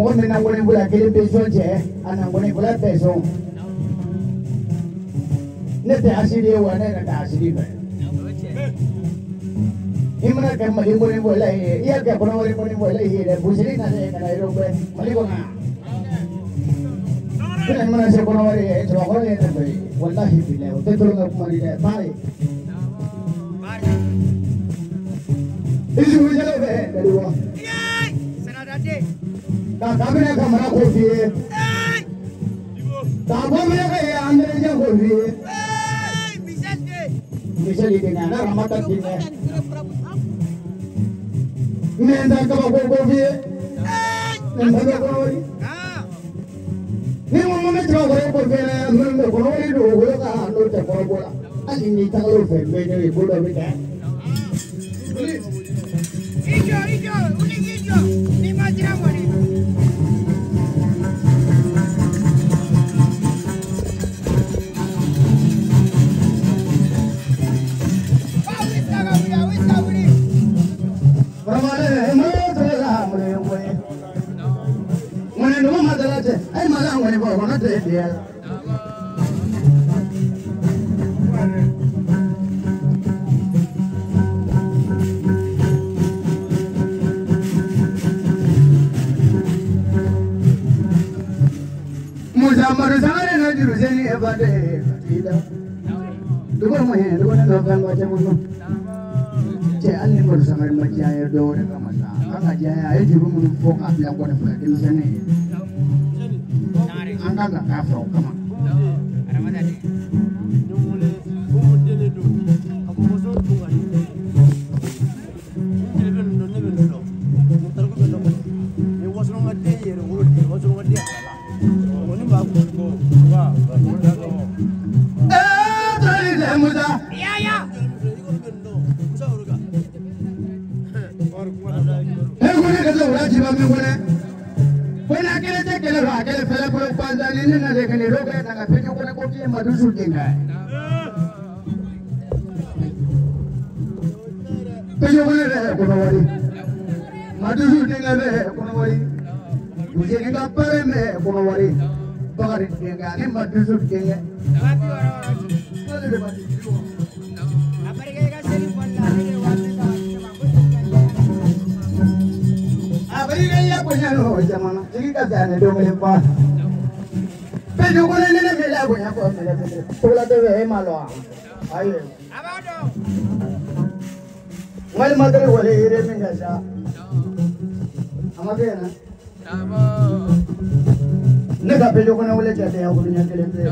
mo me na ngone bula kele peso je ana ngone bula peso ne te asiri wa ne na asiri ba imana ke mali ngone bula iya ke kono wali ngone bula iya busiri na ne kana iro be mali ko na kuna imana se kono wali e to ko le te wallahi billahi o te to na kumari de pare isu jale be dari wa kami nak mana kopi? Tahu mana kaya anda yang kopi? Bisa di mana ramatan kita? Nenda kau kopi? Nenda kau kopi? Ni mau mana cakap kopi? Nenda kau kopi dulu, kau kan anda cakap bola. Ani ni cakap kopi, mana bola beda? Ijo, unik ijo, ni macam mana? Ay malang wala ba wala te dia Muzamar sare na jiru seni ebade ida dugo mahe dugo na dokan baca munu ce alni bar samar maciya do ne kamasa aka jaya ay jiru mun foka biya ko da fadi sene anda nggak kafir kemana? Ramadan ni. Numule, kumudin itu. Aku masuk tungan. Never know. Mutar ko betul. Ni wasu ngade ye, wasu ngade. Oni bagus ko. Wah, tadi le muda. Ya. Musa uruga. Gune kata udah jiwa gune. Wena kele te kele ra kele fele ko kwanza nini na de kele roke na ka pejo ko na ko ki madusu dinga pejo ko re ko no wari madusu dinga be ko no wari mujhe ni ka pare me ko no wari bagari dinga ni madusu dinga apare ke ka seri ponna ne wate ka abari ga ya ko nyano jamana jigi ka jane do me pa pejo ko ne me la ko nya ko me la to la de e malo aye abado mal madre wale ire me gasha amade na ne ka pejo ko ne wale jate ya ko nya kele te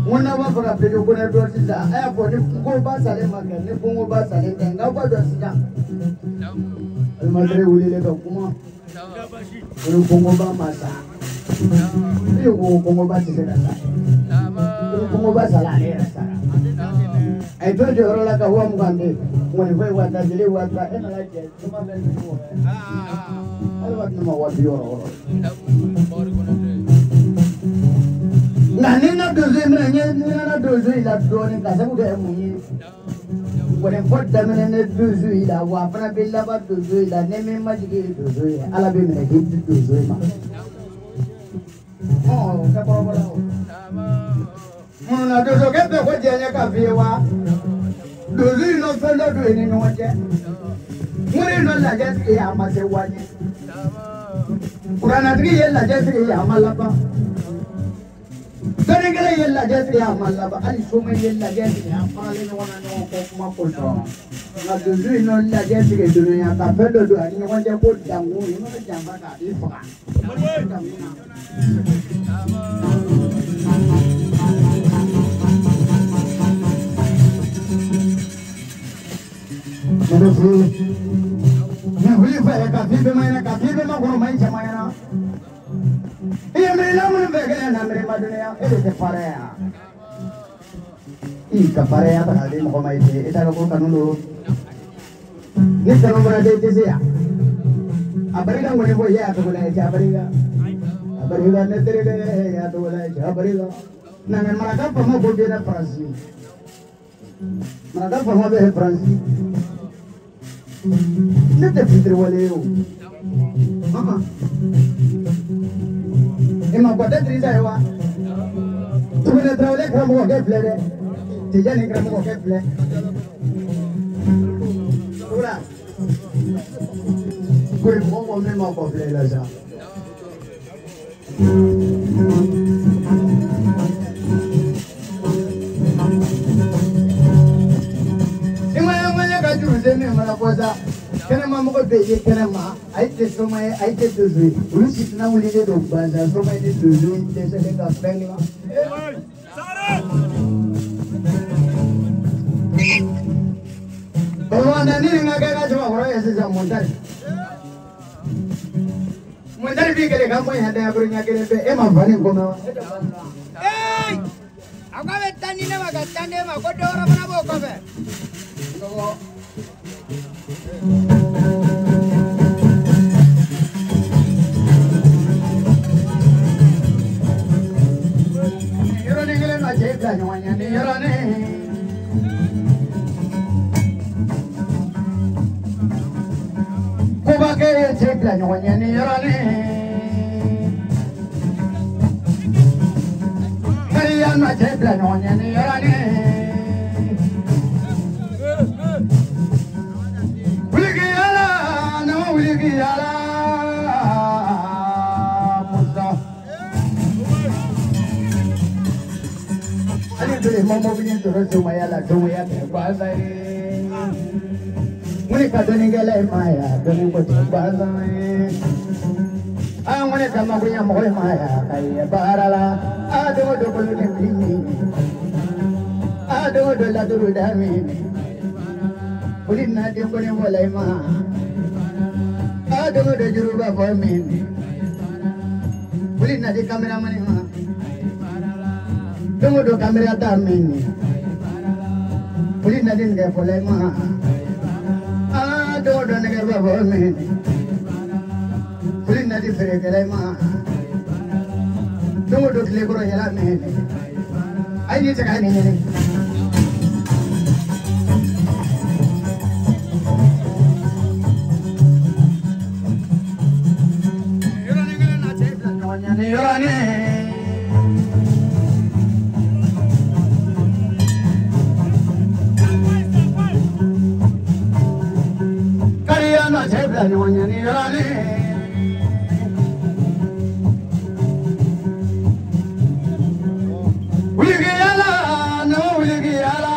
wona ba fa pejo ko ne do sisa ay ko ni ko ba sale maga ne ko ba sale tenga ba do sisa al madre wale le ka kuma Ulu pongo ba masa, iyo pongo ba sisa ulu pongo ba sala ni rasa. Ay to joro la ka huwa mugande, wani fue wata jili wata ena la je, cuma ben semua. Ay wat nama wati oro. Nani na dozi mrenye, na dozi ila doni kasa muda emunyi. Wani fort damene ne dozi ila wafana bila ba dozi ila neme majigi dozi ala be mene hit dozi ma. Oh, kapora bola. Na dozi kepe ko jenya ka fiwa. Dozi no felo do ni no je. Muri no la je ya ma se waji. Kurana tigi yella je ya malaba. Dari kala yella je ya malaba ali suma yella je ya pale no wana no ko kuma ko to. Na dozi no la je dunia ka felo do ani no je ko dangu ni no jamba ka di fa. Kafibe ma kono mai jamana. Iya mela mun begala na mere madunia ele te parea. Ika parea ta hadi mo mai te eta ko kanulu. Ni tano mara de te sia. Abariga ngone bo ya to bola ja abariga. Abariga ne tere de ya to bola ja abariga. Nangan maraga pamo bo de na Fransi. Maraga pamo be Fransi. Nete fitri wale yo. Mama. Ima kota trisa ewa. Tumene traule kramu ko kefle de. Tijani kramu ko kefle. Ura. Kuri mo me ma ko kefle la sa. Mana kuasa, kena mama ko beli kena ma, aite somai aite tuju, urusi tuna uli de dobaza, somai de tuju, desa de kafe ni ma. Kalau anda ni ngagai ngaji ma, orang ese jam montar. Montar bi kere kamu yang ada yang kere be, emang bani koma. Aku betan ni nama betan ni mah, kau dua orang mana bawa kafe? Yorone gele na jebla nyawanya ni yorone. Kuba ke jebla nyawanya ni yorone. Kariya na jebla nyawanya ni yorone. Mama punya terus Sumaya lah, Sumaya terbazai. Mereka doni gelai Maya, doni kau terbazai. Mereka mau punya mohon Maya, kaya barala. Aduh bolu ni bini, aduh la dulu dami. Ulin nanti kau ni boleh mah. Aduh juru bapa mini. Ulin nanti kamera mana mah. Tunggu do kamera tamini. Pulih nadin ke boleh mah. Do negara bapa mini. Pulih nadin beri kelai mah. Tunggu do lekor jalan mini. Aini cakap ni. Yorane kena nak ceklah kawannya ni yorane. Nyawanya ni yorane. Uligi yala, no uligi yala.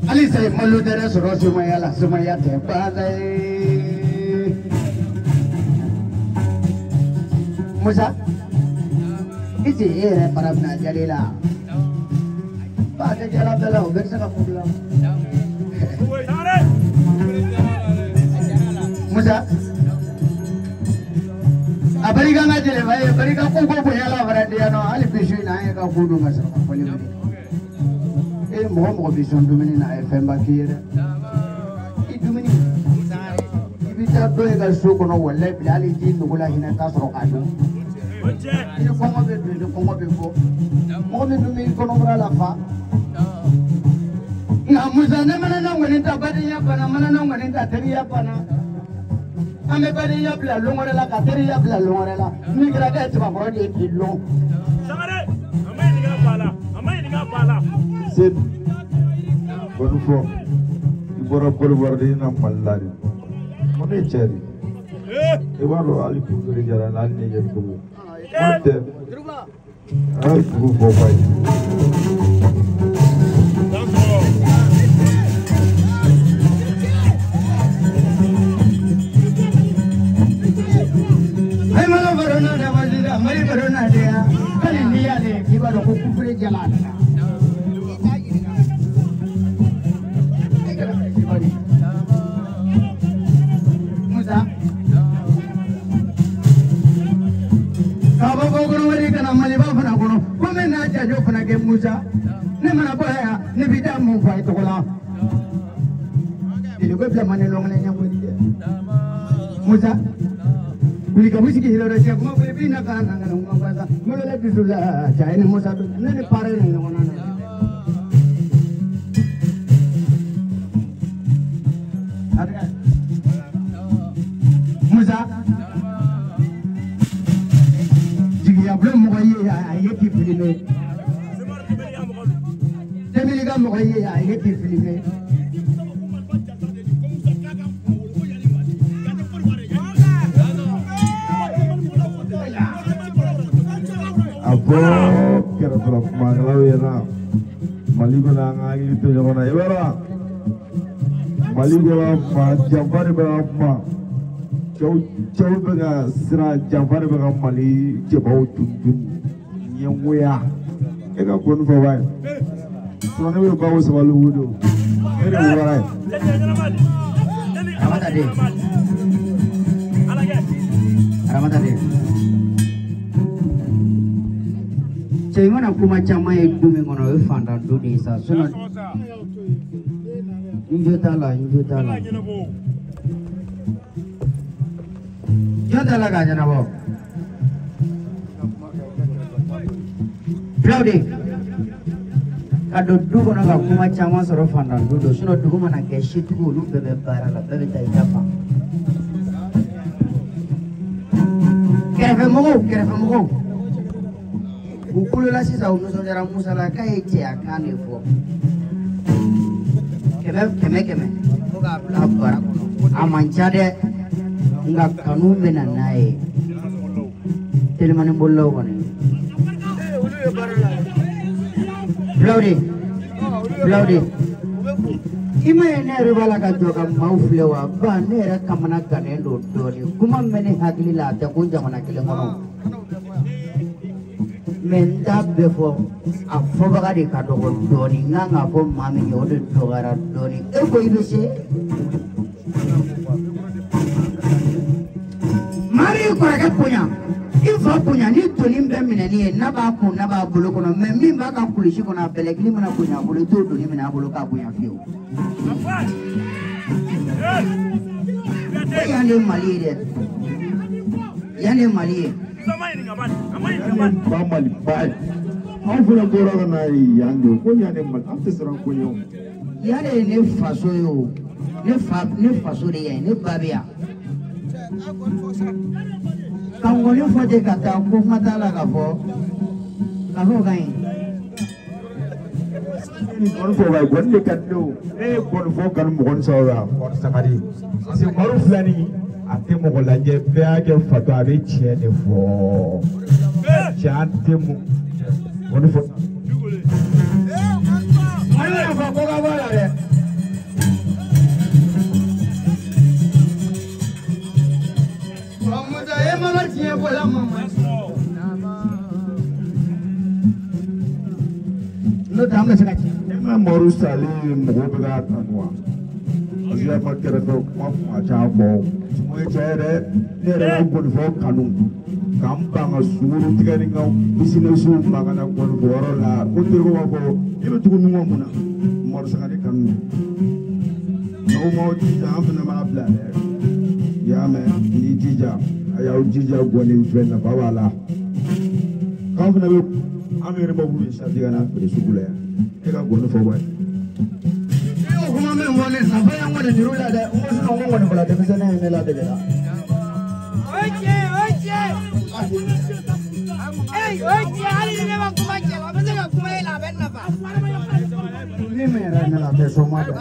Ali saya malu dari suruh Sumaya lah, Sumaya terbazai. Musa, isi era para belajar lah. Pada jalan belau, bersama pulang. Musa, abadi kan aja le, bayi, abadi kan kuku punya lah berarti ano, alih bisu naik kau kudu masuk boleh boleh. Mau bisu tu meni naik FM bakir. Itu meni. Kita tu yang kasut kono walai pilih jin tu gula hina tas rokadu. Ini kongo bebo, mau minum kono berala fa. Namusa mana nang wanita badinya pana, mana nang wanita teriya pana. Ame badinya bela longorela, kateriya bela longorela. Ni kira dia cuma korang kilo. Sangare, amai ni ngapala. Sid, bonufo, ibora bolwar di nampal lari. Mana cari? Ibaro alipu dari jalan lain yang kubu. Mantap. Ay, kubu bobai. Ay, malam baru nada wajib, mari baru nada. Kali ni ada, ibaro kubu dari jalan. Musa, ni mana boleh ni bida mufai tu kalau, ini kau bila mana long ni yang boleh dia. Musa, beli kamu sih hero raja, kamu boleh beli nak kan, nak ngomong bahasa, mula lebih sulah, cahaya ni Musa tu, ni pare ni long mana. ka mɔgɔ ye a ye k'i filmer. Abo kira-kira kumanglaw yana Maligula ngagi itu jangan na ibara Maligula ma jamfari bega ma Jauh bega sira jamfari bega mali jebau tuntun Nyewea Eka pun fawai Surana bega bawa sebalu wudu Ini uwarai Apa tadi? Apa tadi? Cai mana aku macam mai dumi ngono fanda du desa suno injutala jodala ganya nabo Claude kado du kono ga aku macam ma soro fanda du do suno du mana ke shitu lu bebe bara la bebe tai japa kerefe mogo Bukulu la sisa unuso jara musala kai che akane fo. Keme. Boga bla bara kono. Amanchade nga kanu mena nae. Telemane bollo bane. Claude. Ima ene rubala ka joka mauflewa ba nera kamana kanendo doni. Kuma mene hagli la ta kunja mana kile ngono. Menda befo a fobaga de kado doni nga fo mami yode dogara doni e ko ibese mari ko ga punya ifo punya ni toni mbe minani na ba bolo kono me min ba ka kulishi kono belegli mana punya bolo to doni mina bolo ka punya fiu yane mali Bamali bai. Au funa gora na yango. Ko yane mal after sran ko yo. Yane ne faso yo. Ne faso de ya ne babia. Kan woni fo de kata ko mata la ka fo. Ka fo gain. Ni kon fo bai gon de kaddo. Kon fo kan mo gon sawra. Kon sakari. Asi maru flani. Ate mo lanje be age fato abe chie ne fo. Chante mo. Woni fo. Mara fa ko ga wala re. Mama da e mala chie ko la mama. No tamle sakati. Ma moru sali mo be ga tanwa. Asiya ma kera ko ma cha bo. Mo chere ne re ko fo kanu. Kampang suru tiga ni ngau business magana ko boro la ko tiro ko ibe tugu mi ngomuna mor sakari kan no mo ti am na ma bla ya me ni tija aya ujija goni fena bawala kam na be amere bo bu sa diga na be sugule e ka goni fo ba yo kuma me wole na fa ya ngone dirula da mo so ngone bala de bisa na ne la de la oje oye, ali ni nema kumache, wapeseka kumaela benna pa. Ni mera na la teso mado.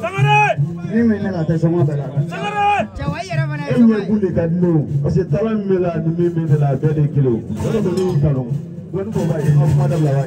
Sangare! Ni mera la teso mado la. Sangare! Chawaiera bana. Enye kunde kadno, ase tala mela ni mera la bede kilo. Wala bele talon. Wani ko ba yi of madam la wa.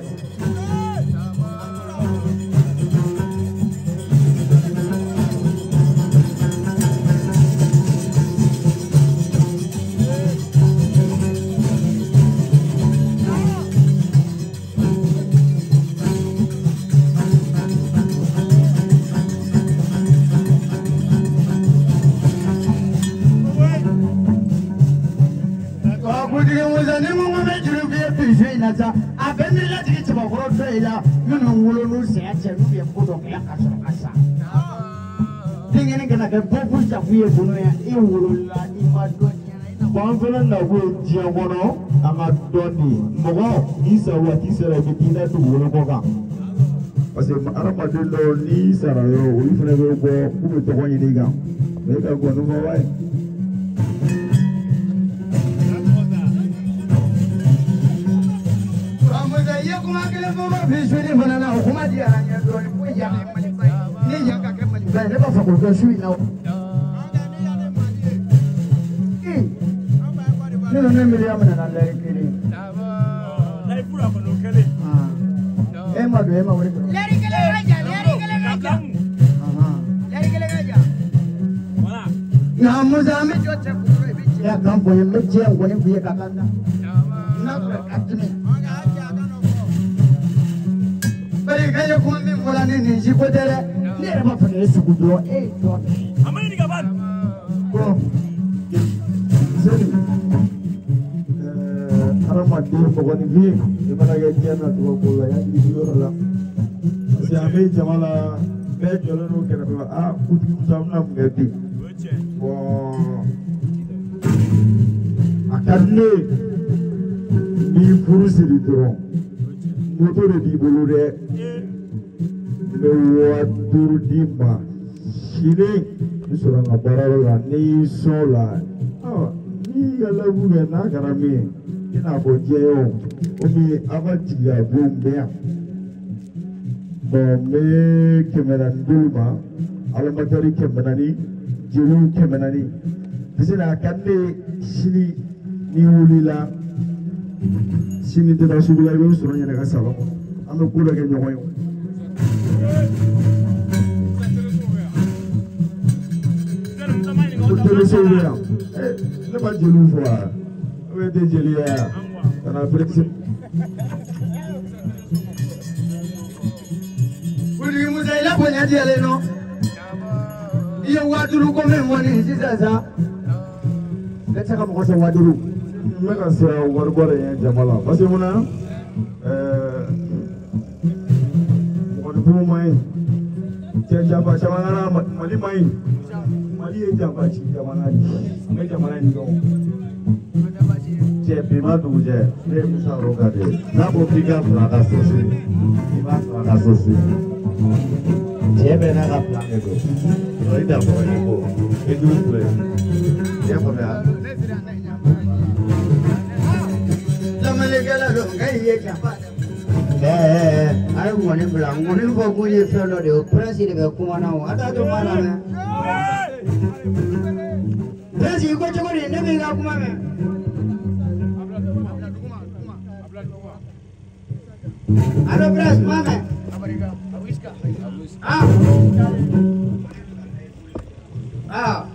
A bɛ mi latigi cɛbakɔrɔ dɔ in la minnu wolo n'u sɛgɛn cɛ n'u ye ko dɔ kɛ ka sɔrɔ ka sa. Denkɛnin kana kɛ bɔfu safu ye bolo ya i wolola i ma dɔn ɲɛna. Bon an fana na ko diɲɛ kɔnɔ an ka dɔn de mɔgɔ n'i sa waati sera i bɛ t'i da tugu wolo kɔ kan. Parce que adamaden dɔw n'i sara yɔrɔ olu fana bɛ bɔ k'u bɛ tɔgɔ ɲini i kan mais e ka gɔni fɔ wa ye. Kuma kelen kuma bisuri mana na kuma dia hanya dole ko ya mali bai ni ya ka mali bai ne ba fa ko sui na ni no ne mi ya mana na le kiri lai pura ko no kele ma do ma wori Lari kele raja lari kele raja wala na muza mi jote ko ya kampo ye mi je ngoni ku ye kakanda na ko katini bari gaye kuma min wala ne ni ji ko dere ne ma fa ne su gudo do amai diga ban ko sani arama dulu pokoknya bi gimana gajian atau bola yang di luar lah si ame jamala be joleno kena be putri usamna mengerti wah akarne ni furusi di dorong motor di bolore mewadur dimba sini disuruh ngabarala ni sola ni galabu gana karami ina bojeo omi abatiga bombea bombe kemeran dulma alamatari kemenani jiru kemenani bisina kanne sini ni ulila sini tena subula ibu suruhnya nak asal ame kula ke nyoyo Betul saja. Lepas jelu fua, wede jelia, karena Brexit. Uli musai la punya dia leno. Ia waduru komen wani sisa. Kata kamu kau waduru. Mereka saya war-war yang jamala. Pasti mana? Bukan pun main. Siapa mana mali main. Mali yang siapa mana ni? Mereka mana ni kau? Siapa mana tu je? Dia misal roga dia. Nak buktikan pelanggan sosial. Iman pelanggan sosial. Siapa nak pelanggan itu? Kalau tidak boleh itu. Itu boleh. Siapa dia? Aku mana bilang, mana bagus je fellow dia, presiden dia kumana, ada tu mana ni? Presiden kau cakap ni, ni bila kumana? Ada pres mana? Ah,